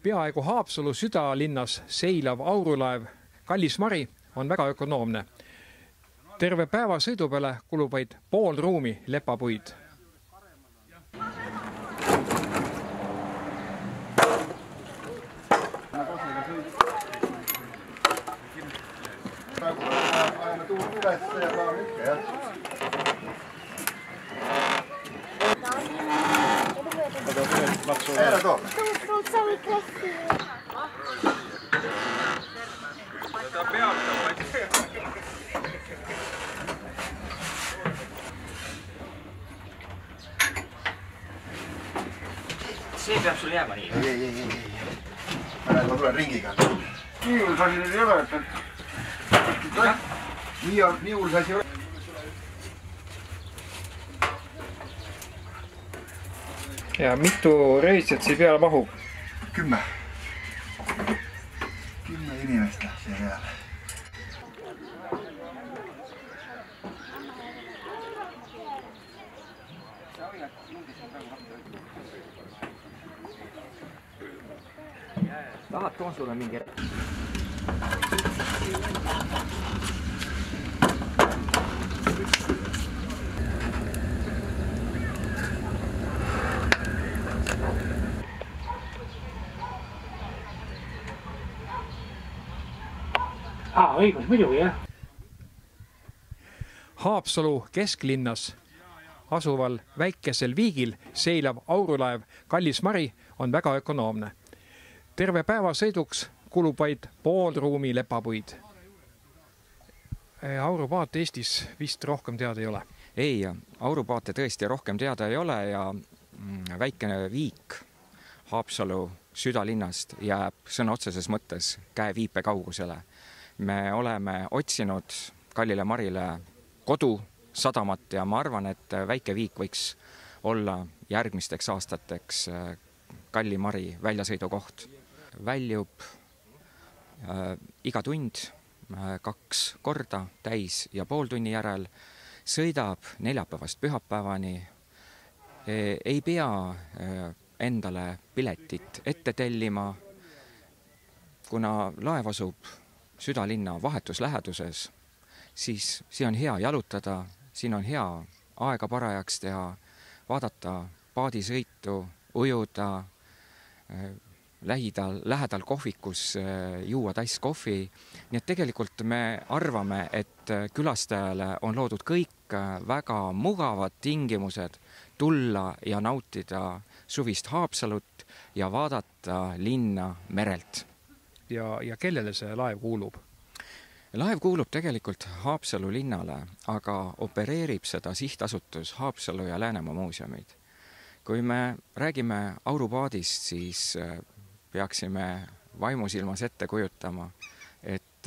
Peaaegu Haapsalu südalinnas seilav aurulaev Kallis Mari on väga ökonoomne. Terve päeva sõidu peale kulub vaid pool ruumi lepapuid. See peab sul jääma nii? Ei. Ma tulen ringiga. Nii hull asi ei ole, et... Nii hull asi ei ole. Ja mitu reisijat siia peale mahub? 10 inimest siia peale. Tahad toon sulle mingi... õigus, muidugi, jah. Haapsalu kesklinnas asuval väikesel viigil seilav aurulaev Kallis Mari on väga ökonoomne. Terve päeva sõiduks kulub vaid pool ruumi lepapuid. Aurupaate Eestis vist rohkem teada ei ole. Ei, aurupaate tõesti rohkem teada ei ole ja väikene viik Haapsalu südalinnast jääb sõna otseses mõttes käeviipe kaugusele. Me oleme otsinud Kallile Marile kodu, sadamat ja ma arvan, et väike viik võiks olla järgmisteks aastateks Kalli Mari väljasõidukoht. Väljub iga tund 2 korda täis ja pool tunni järel, sõidab neljapäevast pühapäevani, ei pea endale piletit ette tellima, kuna laev asub südalinna vahetus läheduses, siis siin on hea jalutada, siin on hea aega parajaks teha, vaadata paadisõitu, ujuda, lähedal kohvikus juua tass kohvi. Nii et tegelikult me arvame, et külastajale on loodud kõik väga mugavad tingimused tulla ja nautida suvist Haapsalut ja vaadata linna merelt. Ja kellele see laev kuulub? Laev kuulub tegelikult Haapsalu linnale, aga opereerib seda sihtasutus Haapsalu ja Läänemaa muuseumid. Kui me räägime aurupaadist, siis peaksime vaimusilmas ette kujutama, et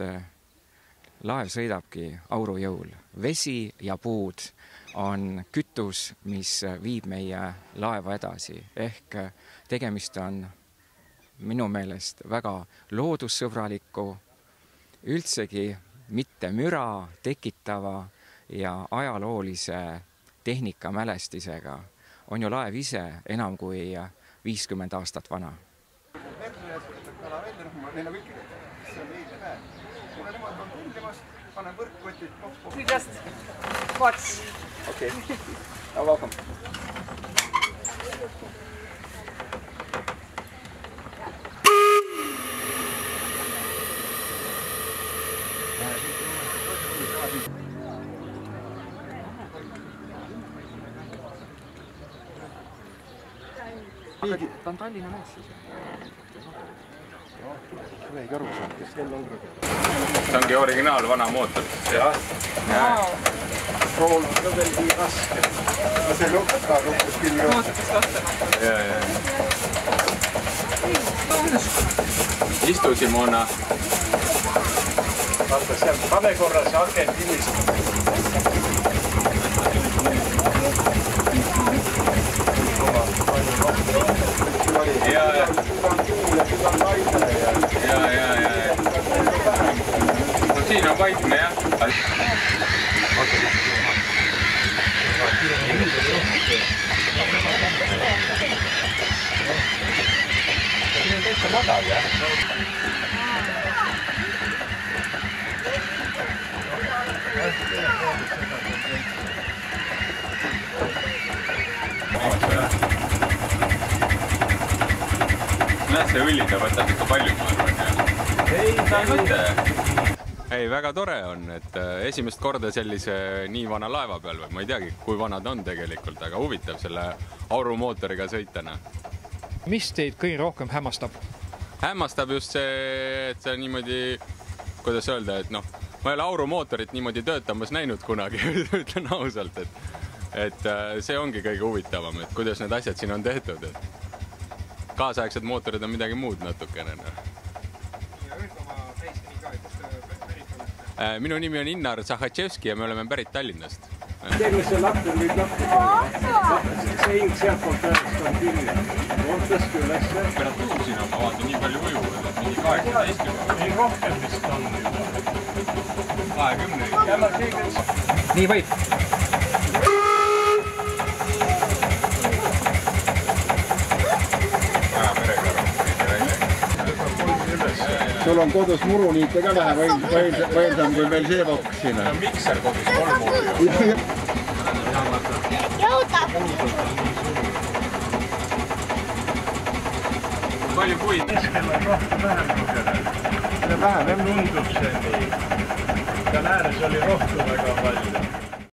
laev sõidabki aurujõul. Vesi ja puud on kütus, mis viib meie laeva edasi. Ehk tegemist on minu meelest väga loodussõbraliku, üldsegi mitte müra tekitava ja ajaloolise tehnika mälestisega. On ju laev ise enam kui 50 aastat vana. We just watch. Okay. You're welcome. Ta on Tallinna mees siis. See ongi originaal vana mootor. Rool on ka veel nii raske. See lukkes küll ju. Istu, Simona. Vaata, seal pane korra see aken kinnistab. Ja. No siin on vaikne, jah. täitsa madal, jah? Näed, see õli, ta võtab ikka palju, ma arvan, jah? Ei mõte. Ei, väga tore on, et esimest korda sellise nii vana laeva peal või ma ei teagi, kui vana ta on tegelikult, aga huvitav selle aurumootoriga sõitena. Mis teid kõige rohkem hämmastab? Hämmastab just see, et see niimoodi, kuidas öelda, et noh, ma ei ole aurumootorit niimoodi töötamas näinud kunagi, ütlen ausalt, et see ongi kõige huvitavam, et kuidas need asjad siin on tehtud. Kaasaegsed mootorid on midagi muud natukene. Minu nimi on Innar Zahatševski ja me oleme pärit Tallinnast. Teeme see lahti nüüd lahti. See ing sealtpoolt tõest on kinni. On tõstki üles. Temperatuur siin on, ma vaatan nii palju uju, et mingi 18 juba. Ei rohkem vist on juba. 20. Jälle keegi. Nii võib. Sul on kodus muruniite ka vähe võimsam kui meil see voks siin. Mikser kodus 3 uju. Jõudab! Palju puid? Keskel on rohkem vähem lugeda. Vähem tundub see nii. Ka ääres oli rohkem väga palju.